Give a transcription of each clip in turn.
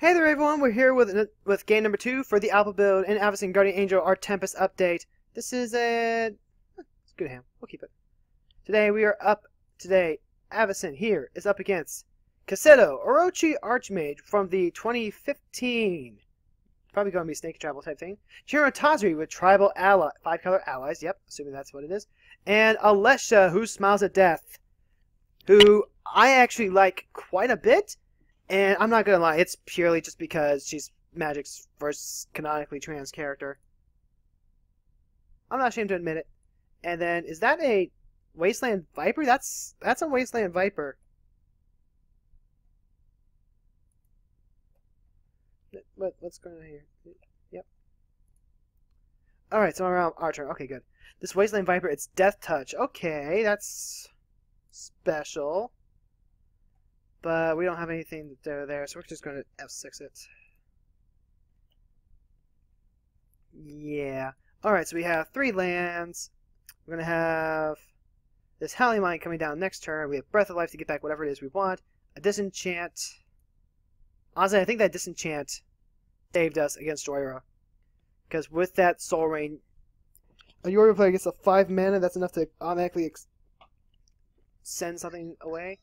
Hey there everyone, we're here with game number 2 for the Alpha build in Avacyn Guardian Angel, our Tempest update. This is it's good ham, we'll keep it. Today Avacyn here is up against Cassetto, Orochi Archmage from the 2015. Probably going to be Snake Travel type thing. Tazri with tribal ally, 5-color allies, yep, assuming that's what it is. And Alesha, who smiles at death, who I actually like quite a bit. And I'm not gonna lie, it's purely just because she's Magic's first canonically trans character. I'm not ashamed to admit it. And then, is that a Wasteland Viper? That's a Wasteland Viper. What's going on here? Yep. Alright, so around our turn. Okay, good. This Wasteland Viper, it's Death Touch. Okay, that's special. But we don't have anything there, so we're just going to F6 it. Yeah. Alright, so we have 3 lands. We're going to have this Howling Mine coming down next turn. We have Breath of Life to get back whatever it is we want. A Disenchant. Honestly, I think that Disenchant saved us against Joyra. Because with that Soul Rain, a Joyra player gets a 5 mana. That's enough to automatically send something away.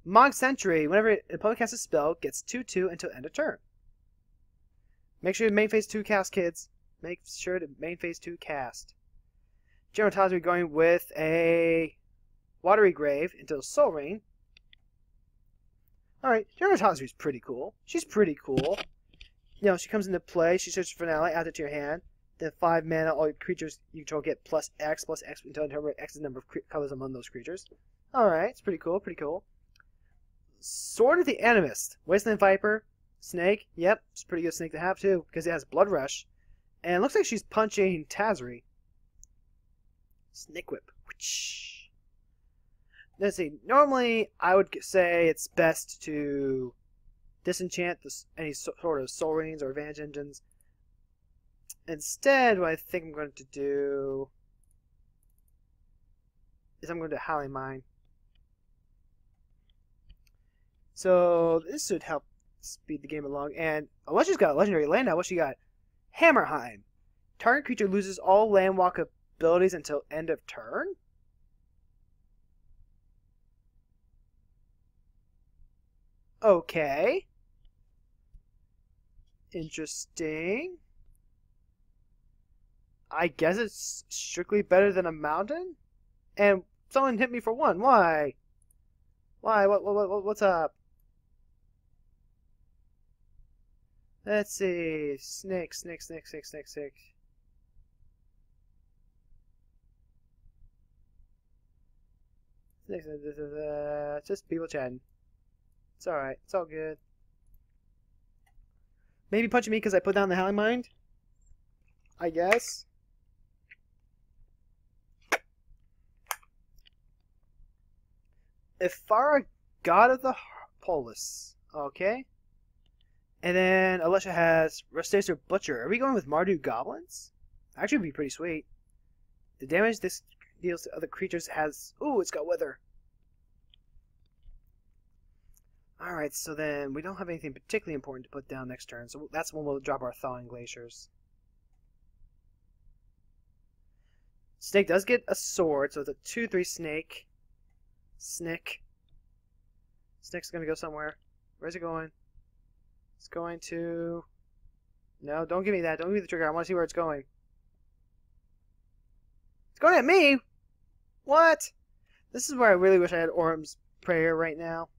Mog Sentry, whenever an opponent casts a spell, gets 2/2 until end of turn. Make sure to main phase 2 cast, kids. Make sure to main phase 2 cast. Tazri going with a Watery Grave until Soul Rain. Alright, Tazri's pretty cool. She's pretty cool. You know, she comes into play, she searches for an ally, adds it to your hand. Then 5 mana, all your creatures you control get plus X until X is the number of colors among those creatures. Alright, it's pretty cool, pretty cool. Sword of the Animist. Wasteland Viper. Snake. Yep, it's a pretty good snake to have too, because it has Blood Rush. And it looks like she's punching Tazri. Snake Whip. Let's see. Normally, I would say it's best to disenchant any sort of Soul Rains or Advantage Engines. Instead, what I think I'm going to do is I'm going to Howling Mine. So this should help speed the game along. And Alesha's got a legendary land now. What she got? Hammerheim. Target creature loses all landwalk abilities until end of turn? Okay. Interesting. I guess it's strictly better than a mountain? And someone hit me for 1. Why? Why? What's up? Let's see. Snake. Just people chatting. It's alright. It's all good. Maybe punching me because I put down the Howling Mine? I guess. Ifara, God of the Polis. Okay. And then Alesha has Rustacer Butcher. Are we going with Mardu Goblins? Actually, would be pretty sweet. The damage this deals to other creatures has... Ooh, it's got Wither. Alright, so then we don't have anything particularly important to put down next turn. So that's when we'll drop our Thawing Glaciers. Snake does get a sword, so it's a 2/3 Snake. Snake's going to go somewhere. Where's it going? It's going to... No, don't give me that. Don't give me the trigger. I want to see where it's going. It's going at me! What? This is where I really wish I had Orm's Prayer right now.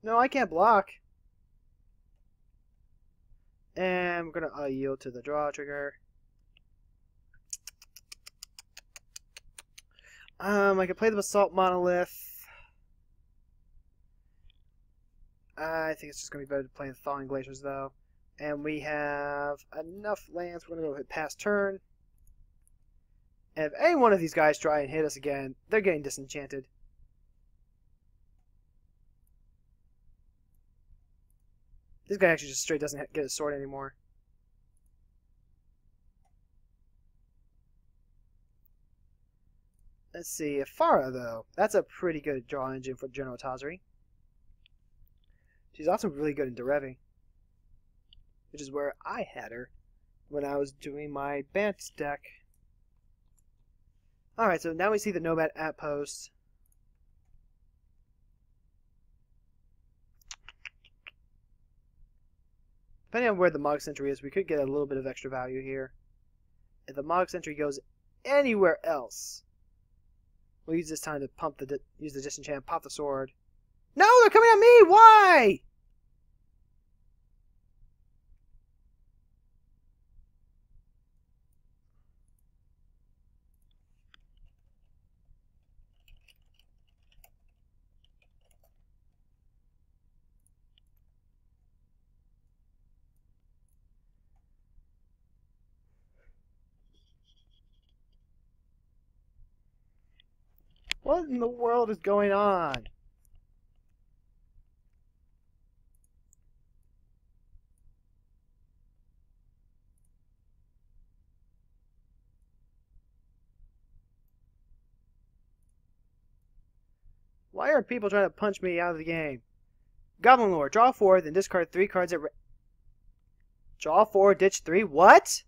No, I can't block. And we're going to yield to the draw trigger. I could play the Basalt Monolith. I think it's just going to be better to play the Thawing Glaciers, though. And we have enough lands. We're going to go hit past turn. And if any one of these guys try and hit us again, they're getting disenchanted. This guy actually just straight doesn't get a sword anymore. Let's see, Afara, though. That's a pretty good draw engine for General Tazri. She's also really good in Derevi, which is where I had her when I was doing my Bant deck. Alright, so now we see the Nomad Outpost. Depending on where the Mog Sentry is, we could get a little bit of extra value here. If the Mog Sentry goes anywhere else, we'll use this time to use the disenchant, pop the sword. No, they're coming at me! Why? What in the world is going on? Why are people trying to punch me out of the game? Goblin Lore, draw 4, then discard 3 cards at... Draw 4, ditch 3? What?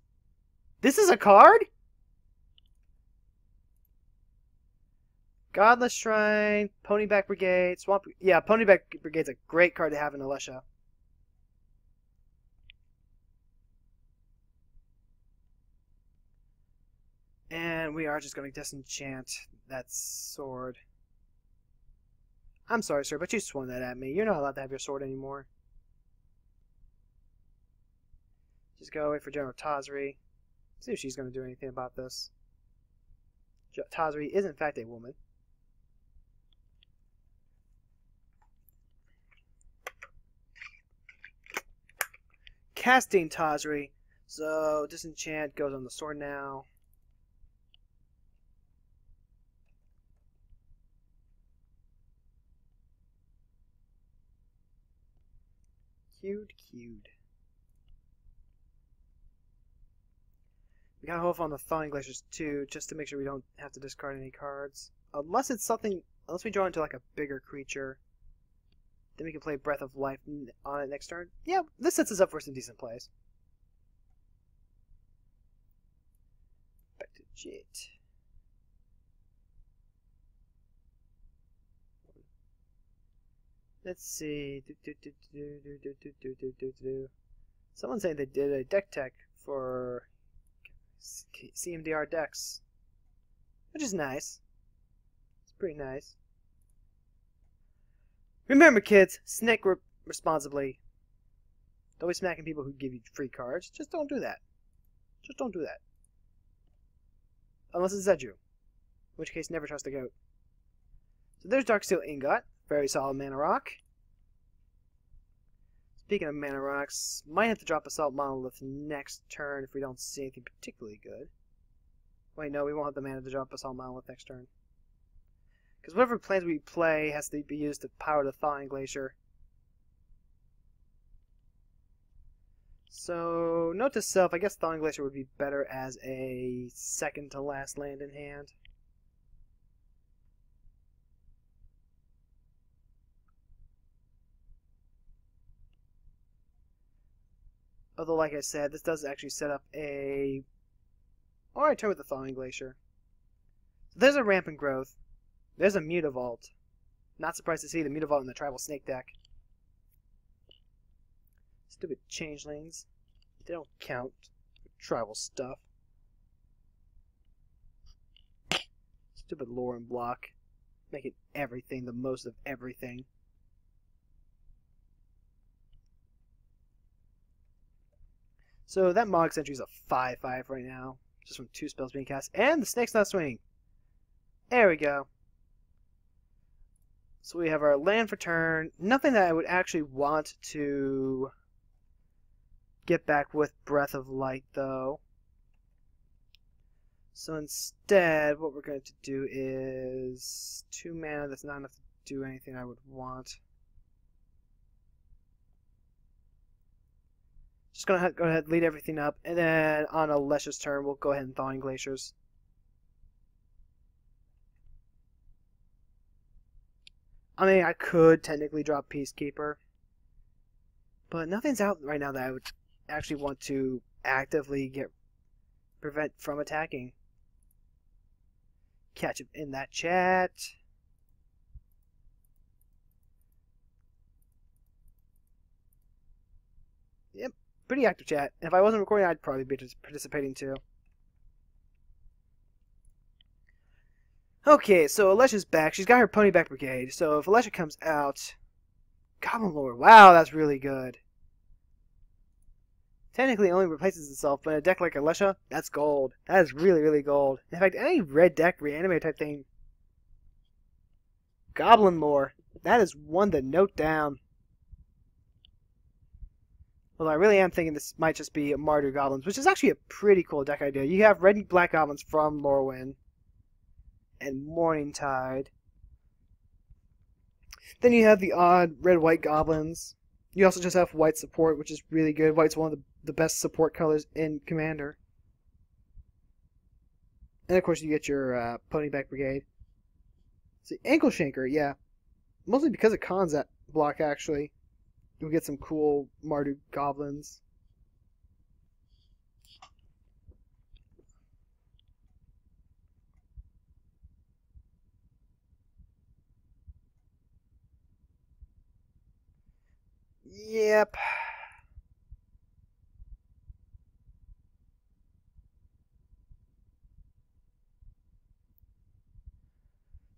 This is a card? Godless Shrine, Ponyback Brigade, Swamp... Yeah, Ponyback Brigade's a great card to have in Alesha. And we are just going to disenchant that sword. I'm sorry, sir, but you swung that at me. You're not allowed to have your sword anymore. Just go wait for General Tazri. See if she's going to do anything about this. Tazri is, in fact, a woman. Casting Tazri. So, disenchant goes on the sword now. Cute. We gotta hold off on the Thawing Glaciers too, just to make sure we don't have to discard any cards. Unless it's something, unless we draw into like a bigger creature. Then we can play Breath of Life on it next turn. Yeah, this sets us up for some decent plays. Back to Jit. Let's see. Someone saying they did a deck tech for CMDR decks, which is nice. It's pretty nice. Remember, kids, snake responsibly. Don't be smacking people who give you free cards. Just don't do that. Just don't do that. Unless it's Zedju, in which case never trust a goat. So there's Darksteel Ingot. Very solid mana rock. Speaking of mana rocks, might have to drop Assault Monolith next turn if we don't see anything particularly good. Wait, no, we won't have the mana to drop Assault Monolith next turn. Because whatever plans we play has to be used to power the Thawing Glacier. So, note to self, I guess Thawing Glacier would be better as a second to last land in hand. Although, like I said, this does actually set up a... Alright, turn with the Thawing Glacier. So there's a Rampant Growth. There's a Mutavault. Not surprised to see the Mutavault in the Tribal Snake deck. Stupid Changelings. They don't count for tribal stuff. Stupid lore and block. Making everything the most of everything. So that Mog Sentry is a 5/5 right now. Just from 2 spells being cast. And the snake's not swinging. There we go. So we have our land for turn. Nothing that I would actually want to get back with Breath of Light, though. So instead, what we're going to do is 2 mana. That's not enough to do anything I would want. Just gonna go ahead and lead everything up, and then on Alesha's turn, we'll go ahead and Thawing Glaciers. I mean, I could technically drop Peacekeeper, but nothing's out right now that I would actually want to actively prevent from attacking. Catch him in that chat. Yep, pretty active chat. And if I wasn't recording, I'd probably be just participating too. Okay, so Alesha's back. She's got her Pony Back Brigade. So if Alesha comes out... Goblin Lord. Wow, that's really good. Technically, it only replaces itself, but in a deck like Alesha, that's gold. That is really, really gold. In fact, any red deck reanimate type thing... Goblin Lore. That is one to note down. Well, I really am thinking this might just be Mardu Goblins, which is actually a pretty cool deck idea. You have red and black goblins from Lorwyn and Morningtide. Then you have the odd red-white goblins. You also just have white support, which is really good. White's one of the best support colors in Commander. And of course you get your Ponyback Brigade. See, Ankle Shanker, yeah. Mostly because of Khan's that block, actually. You'll get some cool Mardu goblins. Yep.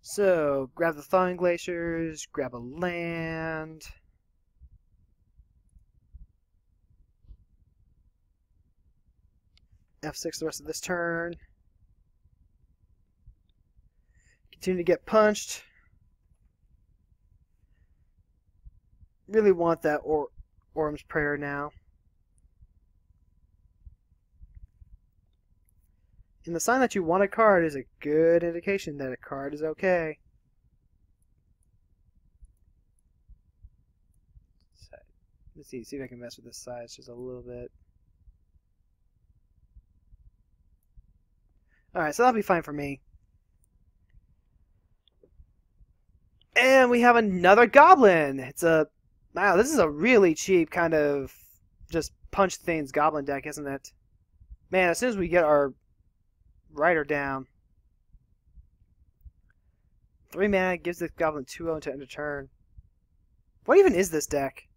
So, grab the Thawing Glaciers, grab a land. F6 the rest of this turn. Continue to get punched. Really want that Orm's Prayer now. And the sign that you want a card is a good indication that a card is okay. Let's see if I can mess with this size just a little bit. Alright, so that'll be fine for me. And we have another goblin! It's a... Wow, this is a really cheap kind of just punch things goblin deck, isn't it? Man, as soon as we get our rider down. 3 mana gives this goblin 2/0 to end a turn. What even is this deck?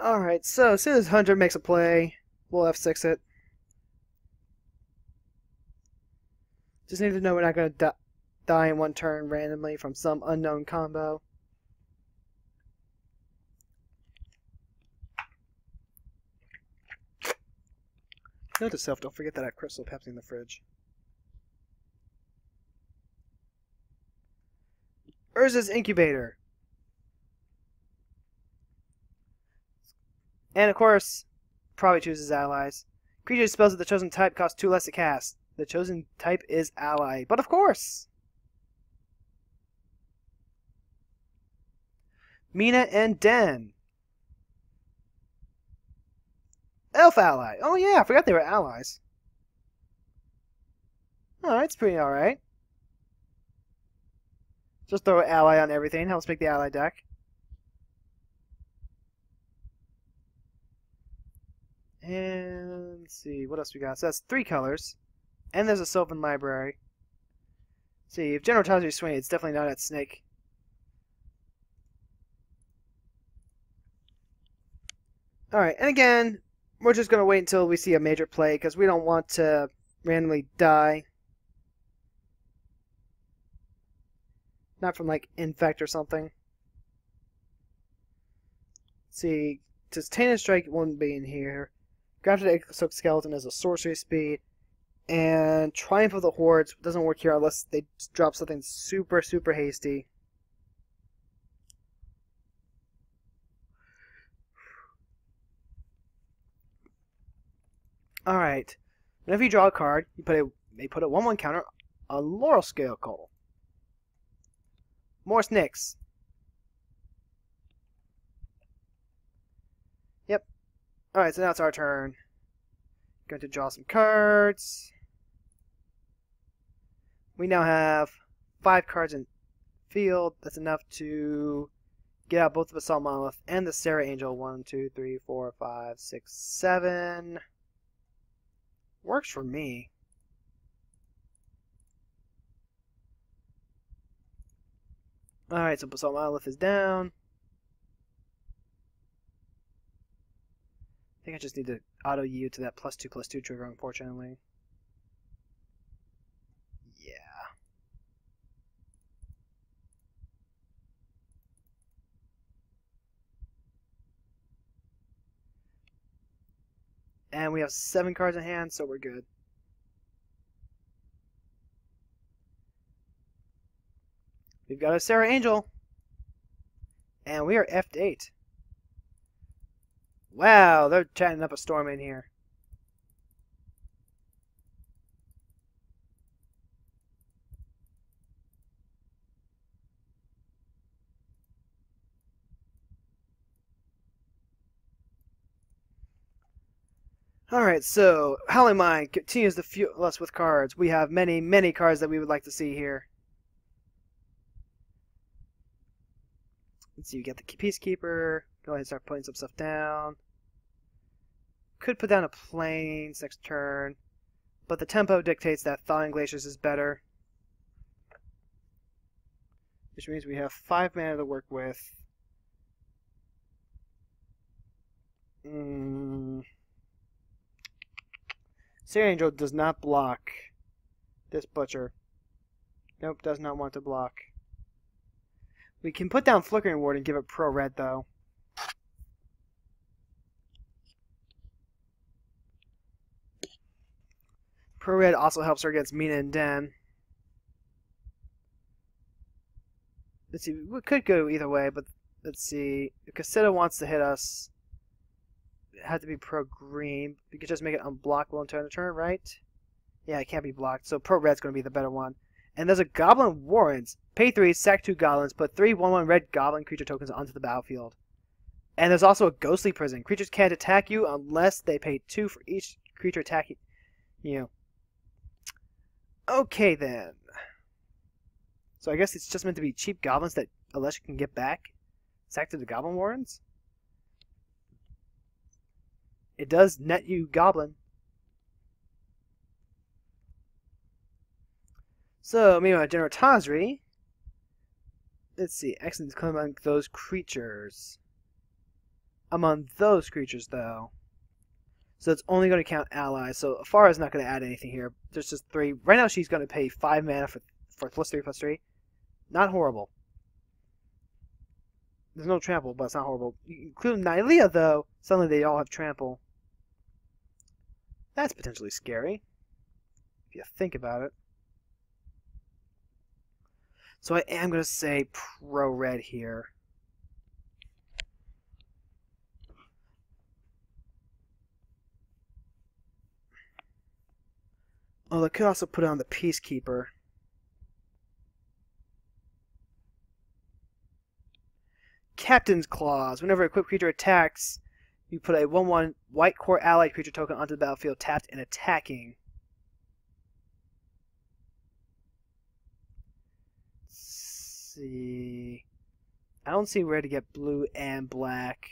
Alright, so as soon as Hunter makes a play, we'll F6 it. Just need to know we're not going to die in one turn randomly from some unknown combo. Note to self, don't forget that I have Crystal Pepsi in the fridge. Urza's Incubator. And of course, probably chooses allies. Creature spells of the chosen type cost 2 less to cast. The chosen type is ally. But of course! Mina and Den. Elf ally. Oh yeah, I forgot they were allies. Alright, it's pretty alright. Just throw an ally on everything. Helps make the ally deck. And let's see, what else we got? So that's 3 colors. And there's a Sylvan Library. Let's see, if General tells you swing, it's definitely not at Snake. Alright, and again, we're just going to wait until we see a major play, because we don't want to randomly die. Not from, like, Infect or something. Let's see, Tainted Strike won't be in here. Grafted Exoskeleton is a sorcery speed. And Triumph of the Hordes doesn't work here unless they drop something super, super hasty. Alright. Whenever you draw a card, you put a 1/1 counter on Laurel Scale Call. More Snicks. Alright, so now it's our turn. Going to draw some cards. We now have 5 cards in field. That's enough to get out both the Assault Monolith and the Sarah Angel. 1, 2, 3, 4, 5, 6, 7. Works for me. Alright, so Assault Monolith is down. I think I just need to auto U to that +2/+2 trigger, unfortunately. Yeah. And we have 7 cards in hand, so we're good. We've got a Sarah Angel. And we are F'd 8. Wow, they're chatting up a storm in here. Alright, so Howling Mind continues to fuel us with cards. We have many, many cards that we would like to see here. Let's see, we get the Peacekeeper. Go ahead and start putting some stuff down. Could put down a Plains next turn, but the tempo dictates that Thawing Glaciers is better. Which means we have 5 mana to work with. Sarah Angel does not block this Butcher. Nope, does not want to block. We can put down Flickering Ward and give it Pro Red, though. Pro Red also helps her against Mina and Den. Let's see, we could go either way, but let's see. If Casita wants to hit us, it had to be Pro Green. We could just make it unblockable until turn, right? Yeah, it can't be blocked, so Pro Red's going to be the better one. And there's a Goblin Warrens. Pay 3, sack 2 goblins, put 3 1/1 red goblin creature tokens onto the battlefield. And there's also a Ghostly Prison. Creatures can't attack you unless they pay 2 for each creature attacking you. Okay then. So I guess it's just meant to be cheap goblins that Alessia can get back. Sack to the Goblin Warrens. It does net you goblin. So, meanwhile, General Tazri. Let's see. Excellent come among those creatures. Among those creatures, though. So it's only going to count allies. So Afara's not going to add anything here. There's just 3. Right now she's going to pay 5 mana for +3/+3. Not horrible. There's no trample, but it's not horrible. You include Nylea, though. Suddenly they all have trample. That's potentially scary. If you think about it. So I am going to say Pro Red here. Oh, I could also put on the Peacekeeper. Captain's Claws. Whenever a equipped creature attacks, you put a 1/1 white core allied creature token onto the battlefield tapped and attacking. Let's see. I don't see where to get blue and black.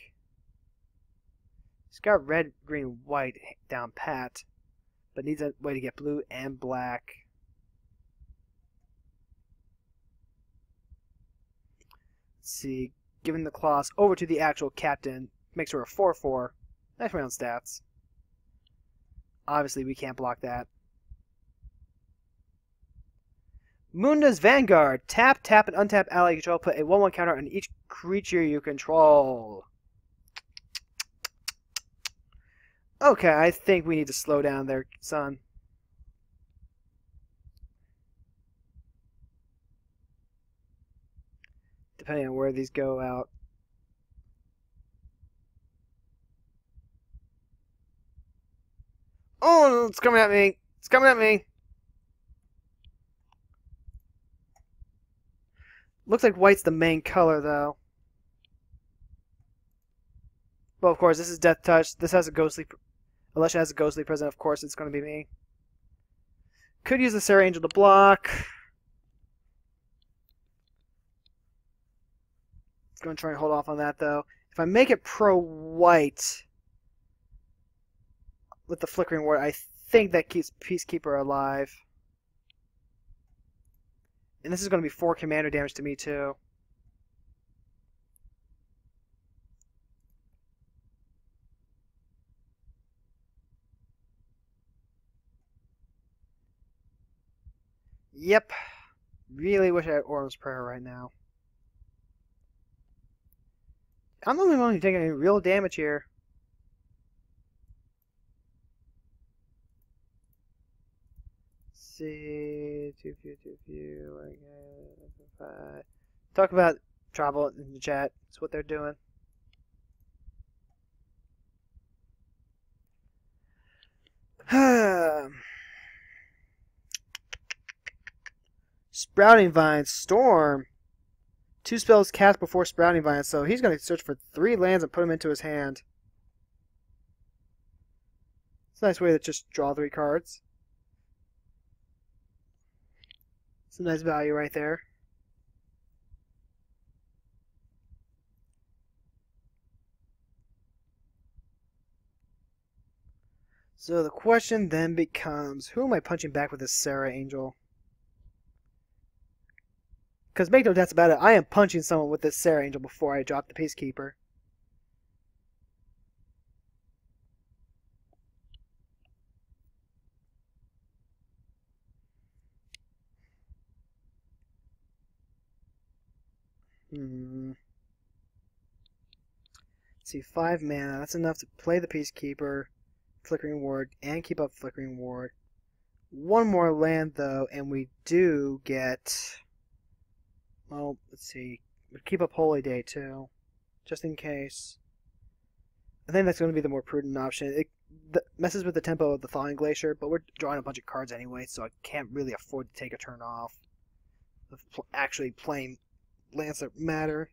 It's got red, green, white down pat, but needs a way to get blue and black. Let's see. Giving the claws over to the actual captain makes her a 4/4. Nice round stats. Obviously, we can't block that. Munda's Vanguard. Tap, tap, and untap ally you control. Put a 1/1 counter on each creature you control. Okay, I think we need to slow down there, son. Depending on where these go out. Oh, it's coming at me. It's coming at me. Looks like white's the main color, though. Well, of course, this is Death Touch. This has a ghostly... Unless it has a ghostly present, of course it's going to be me. Could use the Sarah Angel to block. It's going to try and hold off on that, though. If I make it pro-white with the Flickering Ward, I think that keeps Peacekeeper alive. And this is going to be 4 commander damage to me, too. Yep. Really wish I had Orm's Prayer right now. I'm the only one who's taking any real damage here. Let's see. Too few. Talk about travel in the chat. That's what they're doing. Sprouting Vine, Storm. 2 spells cast before Sprouting Vine, so he's going to search for 3 lands and put them into his hand. It's a nice way to just draw 3 cards. It's a nice value right there. So the question then becomes, who am I punching back with this Sarah Angel? Because make no doubts about it, I am punching someone with this Sarah Angel before I drop the Peacekeeper. Let's see, 5 mana. That's enough to play the Peacekeeper, Flickering Ward, and keep up Flickering Ward. 1 more land, though, and we do get... Well, let's see. We keep up Holy Day, too. Just in case. I think that's going to be the more prudent option. It messes with the tempo of the Thawing Glacier, but we're drawing a bunch of cards anyway, so I can't really afford to take a turn off of actually playing lands that matter.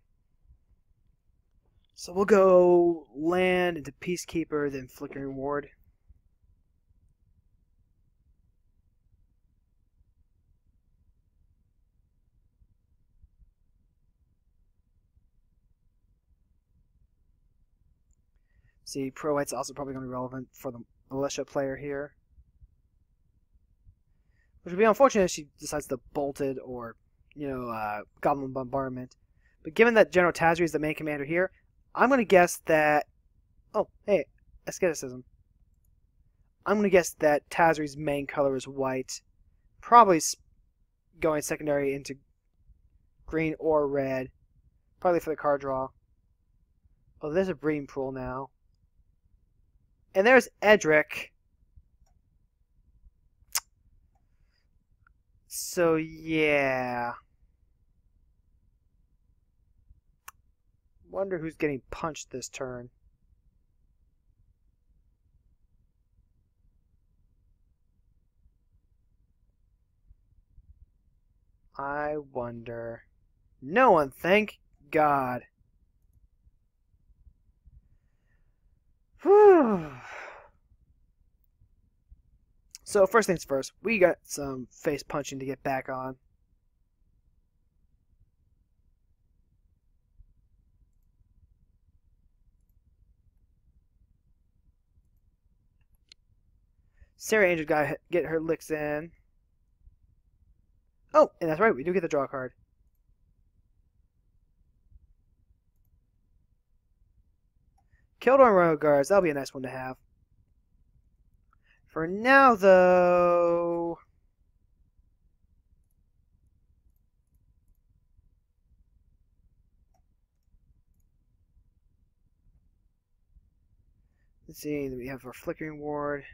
So we'll go land into Peacekeeper, then Flickering Ward. See, Pro White's also probably going to be relevant for the Militia player here. Which would be unfortunate if she decides to Bolted or, Goblin Bombardment. But given that General Tazri is the main commander here, I'm going to guess that... Oh, hey, Asceticism. I'm going to guess that Tazri's main color is white. Probably going secondary into green or red. Probably for the card draw. Oh, there's a Breeding Pool now. And there's Edric. So, yeah. Wonder who's getting punched this turn. I wonder. No one, thank God. Whew. So first things first, we got some face punching to get back on. Sarah Angel got to get her licks in. Oh, and that's right, we do get the draw card. Kildorn Royal Guards, that'll be a nice one to have. For now, though... Let's see, we have our Flickering Ward.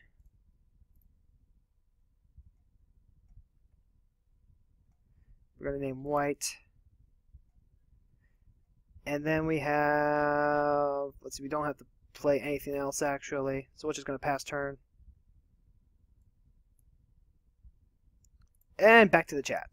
We're going to name White. And then we have... Let's see, we don't have to play anything else, actually. So we're just going to pass turn. And back to the chat.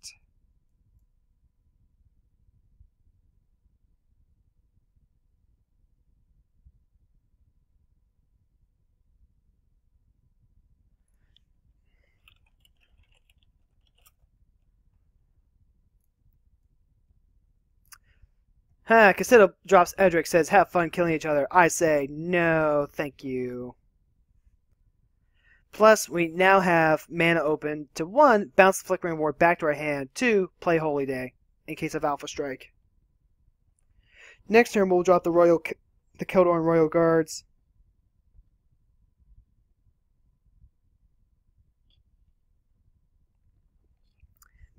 Huh, Castillo drops Edric, says, have fun killing each other. I say, no, thank you. Plus, we now have mana open to 1, bounce the Flickering Ward back to our hand, 2, play Holy Day, in case of Alpha Strike. Next turn, we'll drop the Keldorn Royal Guards.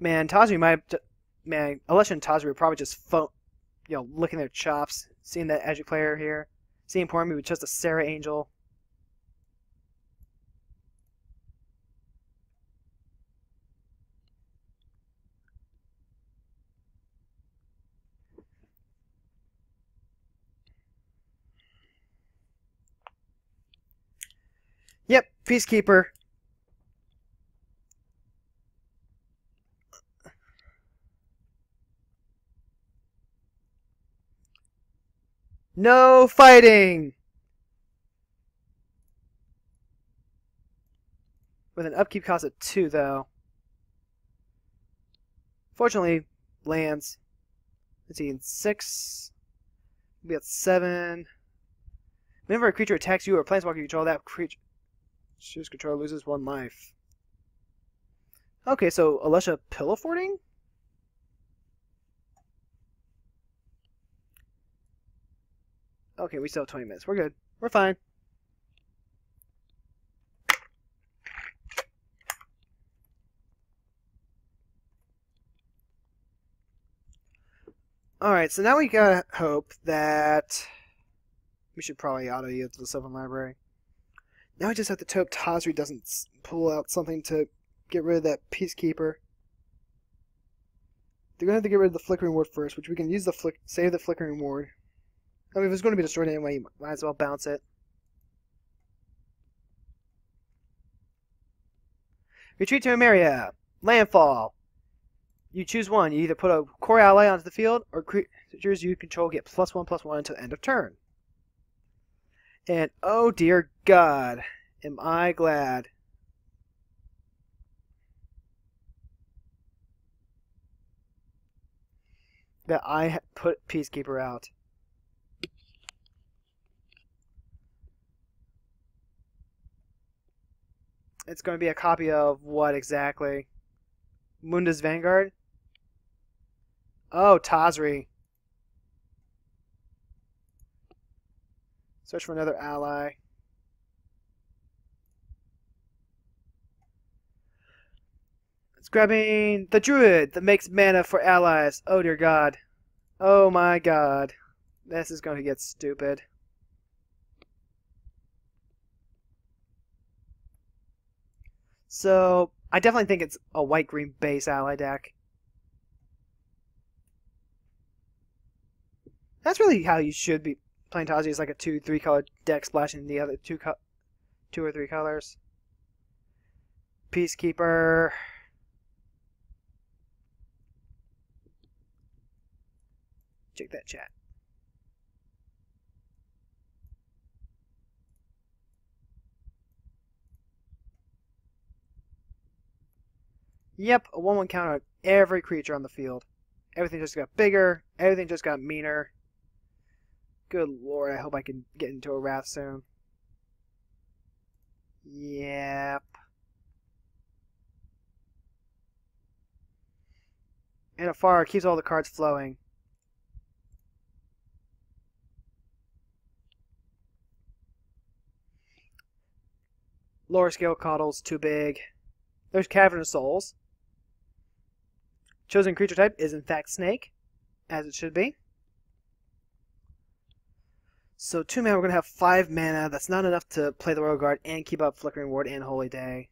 Man, Alesha and Tazri were probably just licking their chops, seeing that Edric player here, seeing poor me with just a Sarah Angel. Yep, Peacekeeper. No fighting! With an upkeep cost of 2, though. Fortunately, lands. Let's see, in 6. We'll be at 7. Whenever a creature attacks you or planeswalker you control, that creature's control loses 1 life. Okay, so Alesha Pillow Forting? Okay, we still have 20 minutes. We're good. We're fine. Alright, so now we gotta hope that... We should probably auto-yield to the Sylvan Library. Now we just have to hope Tazri doesn't pull out something to get rid of that Peacekeeper. They're gonna have to get rid of the Flickering Ward first, which we can use save the Flickering Ward. I mean, if it's going to be destroyed anyway, you might as well bounce it. Retreat to Emeria. Landfall. You choose one. You either put a core ally onto the field, or creatures you control get +1/+1 until end of turn. And oh dear God, am I glad. That I put Peacekeeper out. It's going to be a copy of what exactly? Munda's Vanguard? Oh, Tazri. Search for another ally. It's grabbing the Druid that makes mana for allies. Oh dear God. Oh my God. This is going to get stupid. So, I definitely think it's a white-green base ally deck. That's really how you should be playing Tazri, is like a 2-3 color deck splashing the other 2 or 3 colors. Peacekeeper. Check that chat. Yep, a 1/1 counter on every creature on the field. Everything just got bigger. Everything just got meaner. Good lord, I hope I can get into a wrath soon. Yep. And Afar keeps all the cards flowing. Lower scale coddle's too big. There's Cavern of Souls. Chosen creature type is in fact Snake, as it should be. So 2 mana, we're going to have 5 mana. That's not enough to play the Royal Guard and keep up Flickering Ward and Holy Day.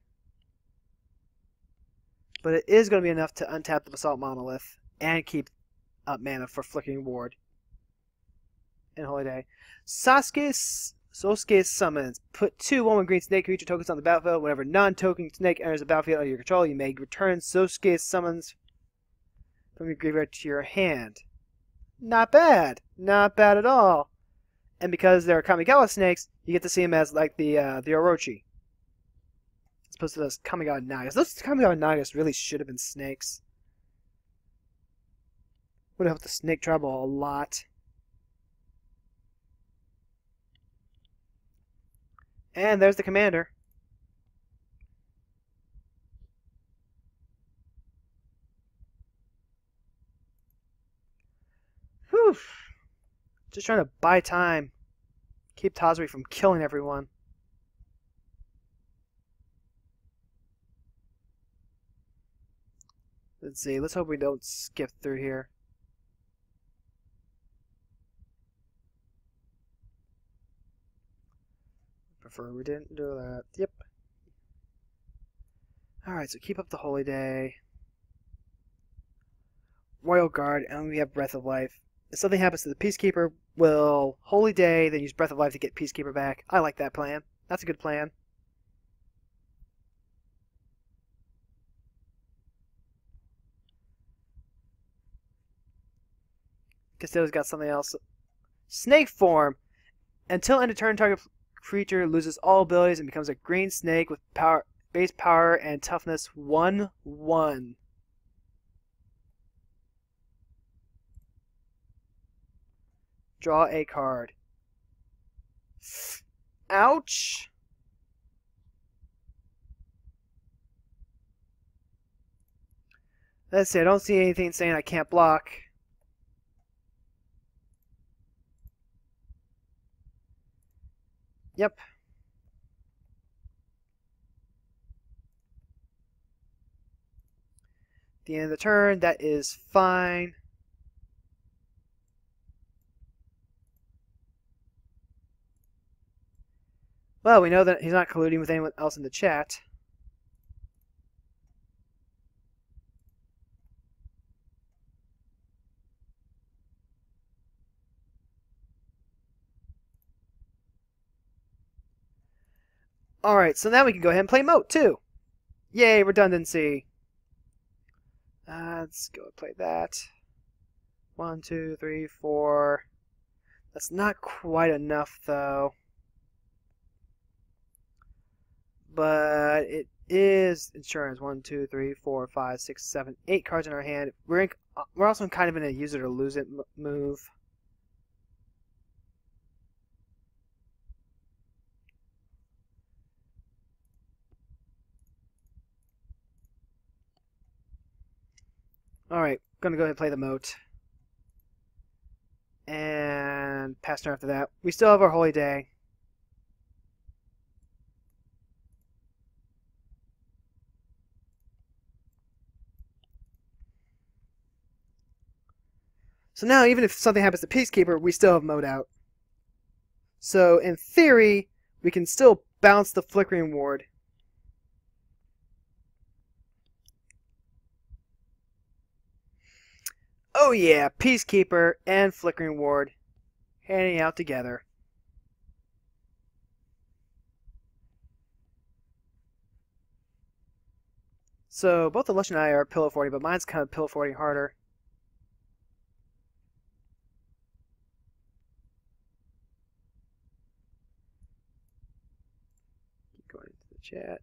But it is going to be enough to untap the Basalt Monolith and keep up mana for Flickering Ward and Holy Day. Sosuke Summons. Put 2 1/1 green snake creature tokens on the battlefield. Whenever non-token snake enters the battlefield under your control, you may return Sosuke Summons from your graveyard to your hand. Not bad. Not bad at all. And because they're Kamigawa snakes, you get to see them as like the Orochi. As opposed to those Kamigawa Nagas. Those Kamigawa Nagas really should have been snakes. Would help the snake trouble a lot. And there's the commander. Whew. Just trying to buy time. Keep Tazri from killing everyone. Let's see. Let's hope we don't skip through here. Prefer we didn't do that. Yep. Alright, so keep up the holy day. Royal Guard, and we have Breath of Life. If something happens to the Peacekeeper, we'll Holy Day, then use Breath of Life to get Peacekeeper back. I like that plan. That's a good plan. Castillo's got something else. Snake form! Until end of turn, target creature loses all abilities and becomes a green snake with power, base power and toughness 1/1. Draw a card. Ouch! Let's see, I don't see anything saying I can't block. Yep. The end of the turn, that is fine. Well, we know that he's not colluding with anyone else in the chat. Alright, so now we can go ahead and play Moat, too. Yay, redundancy. Let's go play that. 1, 2, 3, 4. That's not quite enough, though. But it is insurance. 1, 2, 3, 4, 5, 6, 7, 8 cards in our hand. We're also kind of in a use it or lose it move. Alright, gonna go ahead and play the Moat. And pass turn after that. We still have our Holy Day. So now, even if something happens to Peacekeeper, we still have Moat out. So, in theory, we can still bounce the Flickering Ward. Oh yeah, Peacekeeper and Flickering Ward hanging out together. So, both Lush and I are pillow 40, but mine's kind of pillow 40 harder. Keep going into the chat.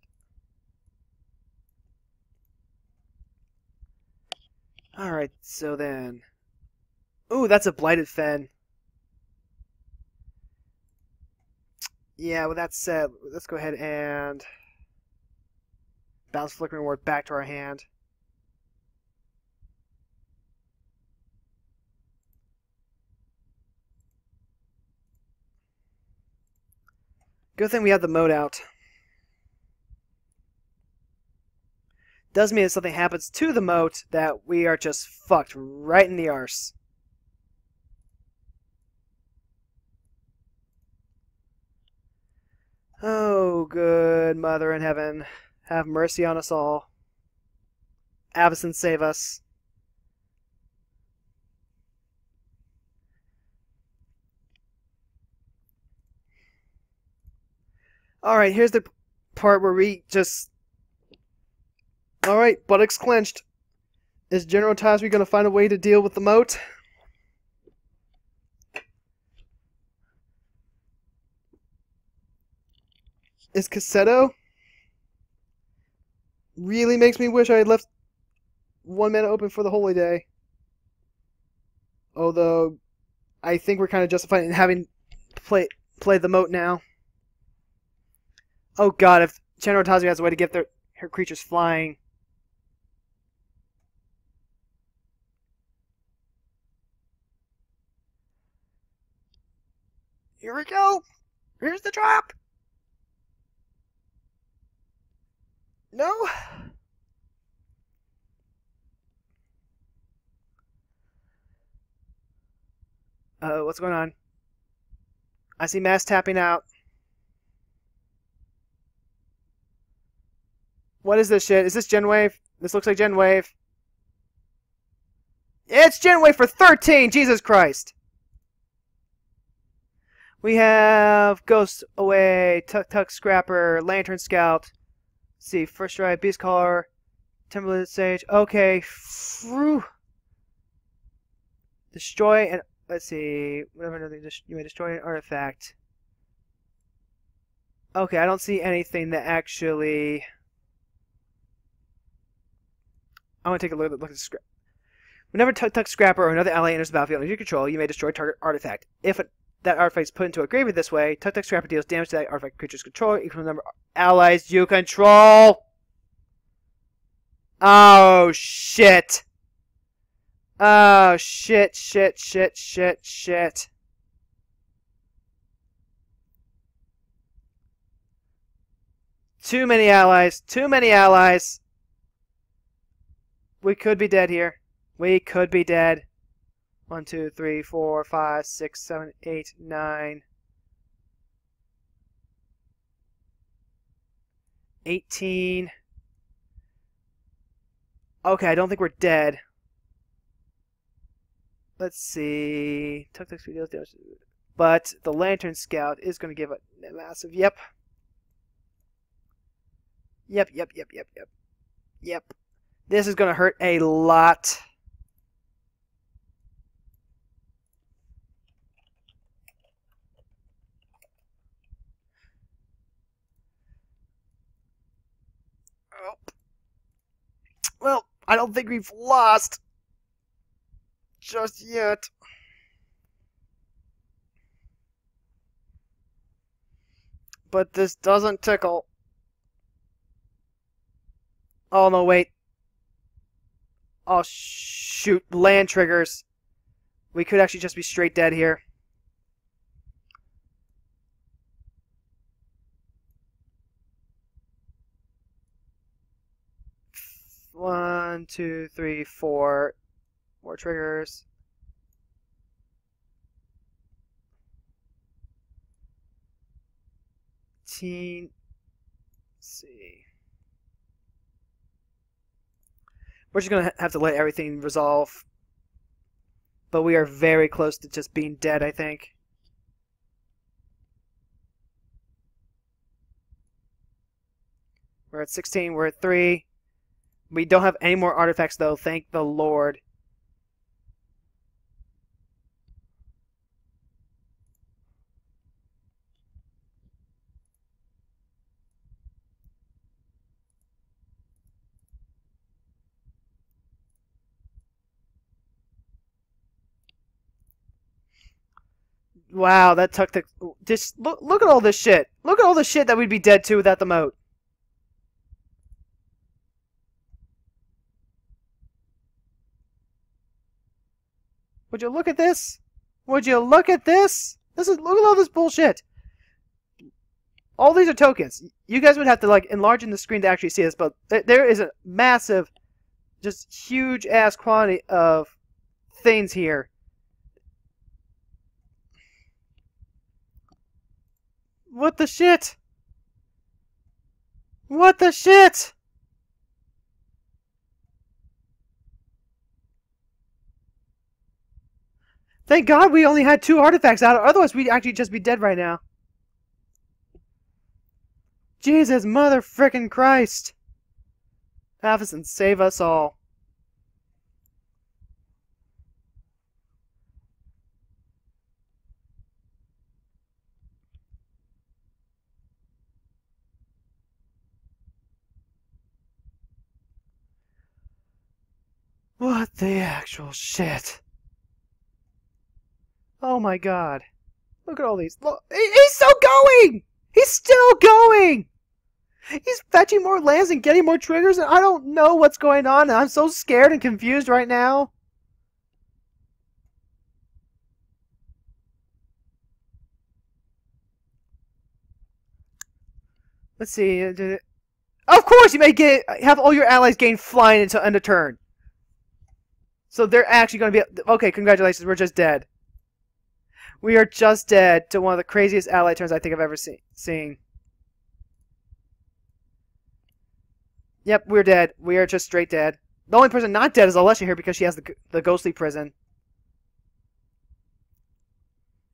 Alright, so then... Ooh, that's a Blighted Fen. Yeah, with that said, let's go ahead and bounce Flickering Ward back to our hand. Good thing we have the Moat out. Does mean if something happens to the Moat that we are just fucked right in the arse. Oh, good Mother in Heaven, have mercy on us all. Avacyn, save us. Alright, here's the part where we just... Alright, buttocks clenched. Is General Tazri going to find a way to deal with the Moat? Is Cassetto? Really makes me wish I had left 1 mana open for the Holy Day. Although, I think we're kind of justified in having to play the moat now. Oh god, if General Tazio has a way to get her creatures flying. Here we go! Here's the drop! No? What's going on? I see mass tapping out. What is this shit? Is this Gen Wave? This looks like Gen Wave. It's Gen Wave for 13! Jesus Christ! We have Ghost Away, Tuk Tuk Scrapper, Lantern Scout. Let's see, First Strike, Beast Caller, Timberland Sage. Okay. Destroy and let's see. Whatever you may destroy an artifact. Okay, I don't see anything that actually. I want to take a look at the scrap. Whenever Tuk Tuk Scrapper or another ally enters the battlefield under your control, you may destroy target artifact. If that artifact is put into a graveyard this way, Tuk Tuk Scrapper deals damage to that artifact creature's control equal to the number of allies you control. Oh shit. Oh shit, shit, shit, shit, shit. Too many allies. Too many allies. We could be dead here. We could be dead. 1, 2, 3, 4, 5, 6, 7, 8, 9. 18. Okay, I don't think we're dead. Let's see. Tuk Tuk deals damage. But the Lantern Scout is going to give a massive yep. Yep, yep, yep, yep, yep. Yep. This is going to hurt a lot. Oh. Well, I don't think we've lost just yet. But this doesn't tickle. Oh, no, wait. Oh, shoot. Land triggers. We could actually just be straight dead here. One, two, three, four. More triggers. Let's see. We're just going to have to let everything resolve. But we are very close to just being dead, I think. We're at 16. We're at 3. We don't have any more artifacts, though. Thank the Lord. Wow, that Tuk Tuk. Just look at all this shit. Look at all the shit that we'd be dead to without the moat. Would you look at this? Would you look at this? Look at all this bullshit. All these are tokens. You guys would have to like enlarge in the screen to actually see this, but there is a massive, just huge ass quantity of things here. What the shit? What the shit? Thank God we only had 2 artifacts out, otherwise we'd actually just be dead right now. Jesus mother frickin' Christ. Avacyn, save us all. What the actual shit? Oh my god. Look at all these. Look, he's still going! He's still going! He's fetching more lands and getting more triggers, and I don't know what's going on, and I'm so scared and confused right now. Let's see. Of course, you may have all your allies gain flying until end of turn. So they're actually going to be... Okay, congratulations, we're just dead. We are just dead to one of the craziest ally turns I think I've ever seen. Yep, we're dead. We are just straight dead. The only person not dead is Alessia here because she has the ghostly prison.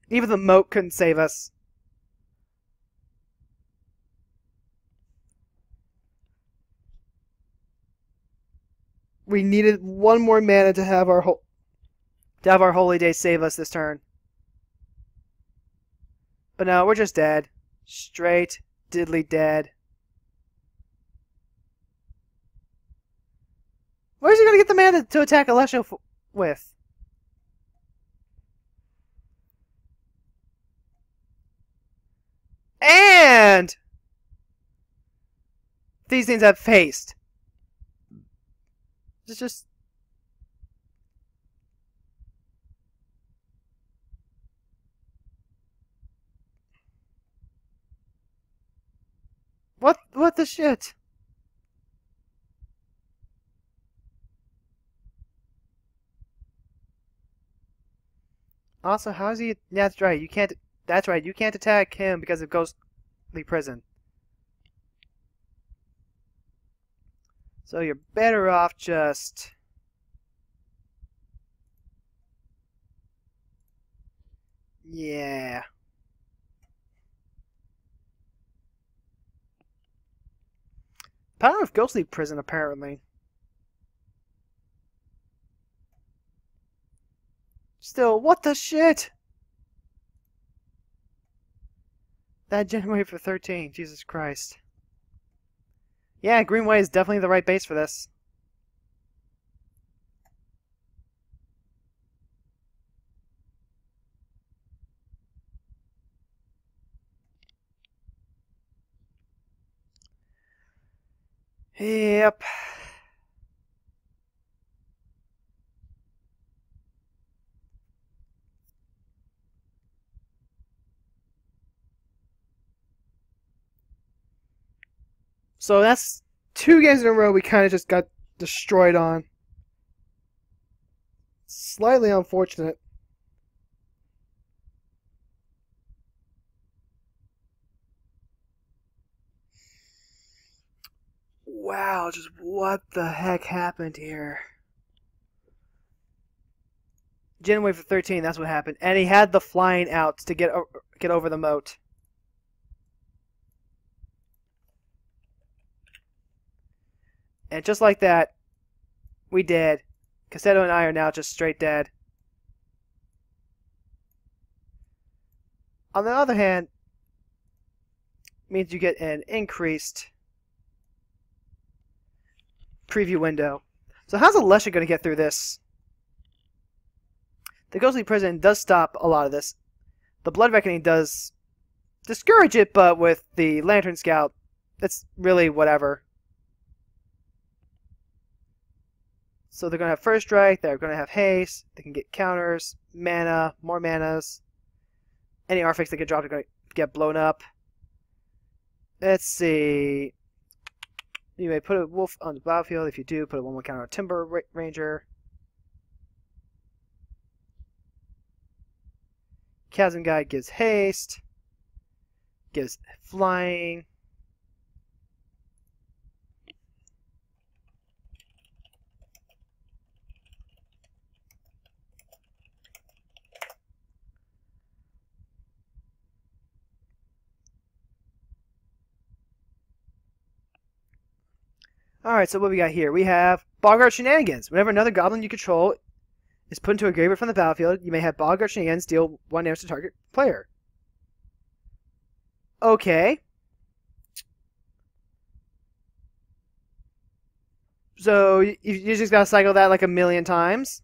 Even the moat couldn't save us. We needed one more mana to have our holy day save us this turn. But no, we're just dead. Straight diddly dead. Where's he gonna get the mana to attack Alessia with? And these things have faced. It's just... What the shit? Also, how is he... Yeah, that's right. You can't... That's right. You can't attack him because of ghostly prison. So you're better off just... Yeah. Power of ghostly prison, apparently. Still, what the shit? That January for 13. Jesus Christ. Yeah, Greenway is definitely the right base for this. Yep. So that's 2 games in a row we kind of just got destroyed on. Slightly unfortunate. Wow, just what the heck happened here? January for 13, that's what happened. And he had the flying out to get over the moat. And just like that, we did. Cassetto and I are now just straight dead. On the other hand, means you get an increased preview window. So how's Alessia going to get through this? The Ghostly Prison does stop a lot of this. The Blood Reckoning does discourage it, but with the Lantern Scout, it's really whatever. So they're going to have First Strike, they're going to have Haste, they can get counters, mana, more manas. Any artifacts they get dropped are going to get blown up. Let's see. You may put a wolf on the battlefield. If you do, put a 1/1 counter on Timber Ranger. Chasm Guide gives haste. Gives flying. Alright, so what we got here? We have Boggart Shenanigans. Whenever another goblin you control is put into a graveyard from the battlefield, you may have Boggart Shenanigans deal 1 damage to target player. Okay. So you just gotta cycle that like a million times.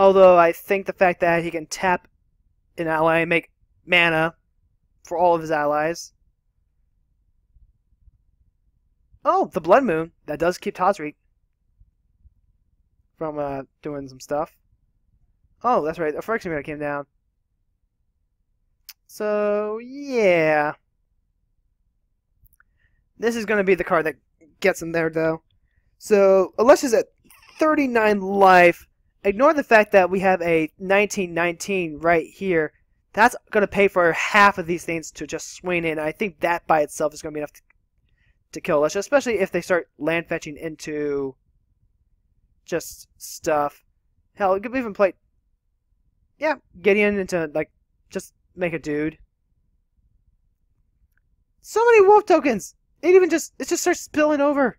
Although I think the fact that he can tap an ally and make mana for all of his allies. Oh, the Blood Moon. That does keep Tazri from doing some stuff. Oh, that's right. The Phyrexian came down. So, yeah. This is going to be the card that gets him there, though. So, Alesha's at 39 life. Ignore the fact that we have a 1919 right here. That's going to pay for half of these things to just swing in. I think that by itself is going to be enough to kill Alesha, especially if they start land fetching into just stuff. Hell, we could even play, yeah, Gideon into, like, just make a dude. So many wolf tokens! It just starts spilling over.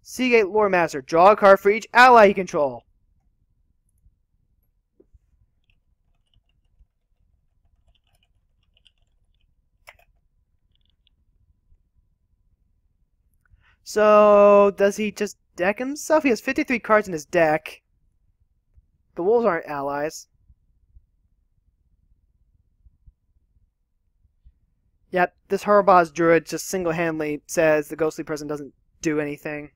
Seagate Lore Master. Draw a card for each ally you control. So, does he just deck himself? He has 53 cards in his deck. The wolves aren't allies. Yep, this Horrorboz Druid just single-handedly says the ghostly person doesn't do anything.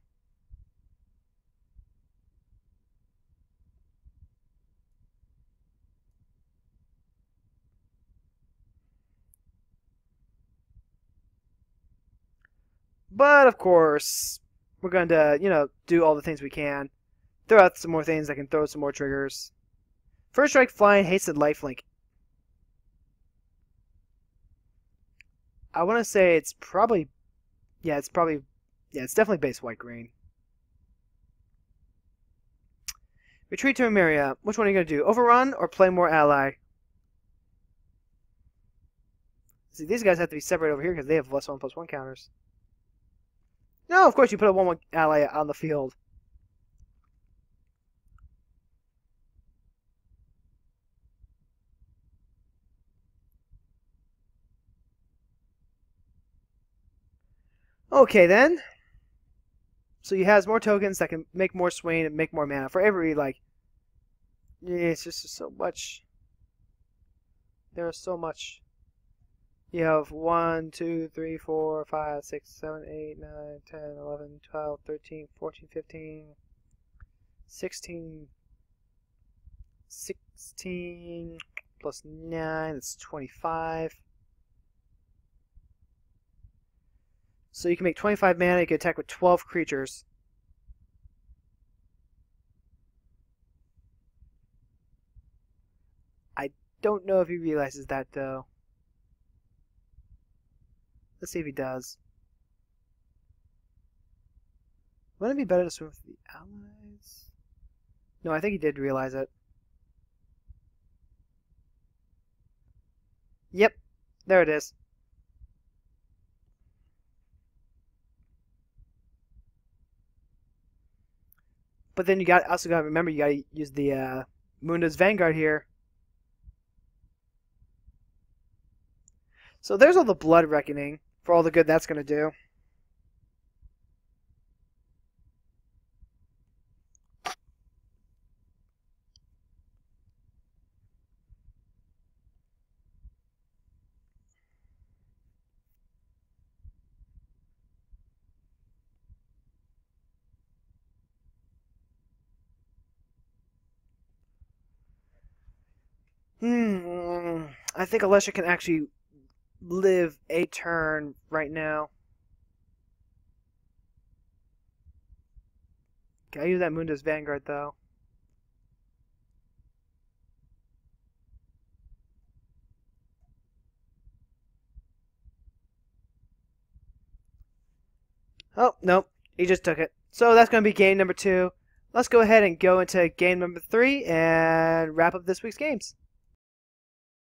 But, of course, we're going to, do all the things we can. Throw out some more things that can throw some more triggers. First Strike Flying, Hasted Lifelink. I want to say it's probably... Yeah, it's definitely base white-green. Retreat to Emeria. Which one are you going to do? Overrun or play more ally? See, these guys have to be separate over here because they have +1/+1 counters. No, of course you put a 1/1 ally on the field. Okay then. So he has more tokens that can make more Swain and make more mana for every yeah, it's just so much. There's so much. You have 1, 2, 3, 4, 5, 6, 7, 8, 9, 10, 11, 12, 13, 14, 15, 16, 16 plus 9, that's 25. So you can make 25 mana, you can attack with 12 creatures. I don't know if he realizes that, though. Let's see if he does. Wouldn't it be better to swim with the allies? No, I think he did realize it. Yep, there it is. But then you also got to remember you got to use the Munda's Vanguard here. So there's all the Blood Reckoning for all the good that's going to do. I think Alesha can actually live a turn right now. Okay, I use that Munda's Vanguard though. Oh, nope. He just took it. So that's going to be game number 2. Let's go ahead and go into game number 3 and wrap up this week's games.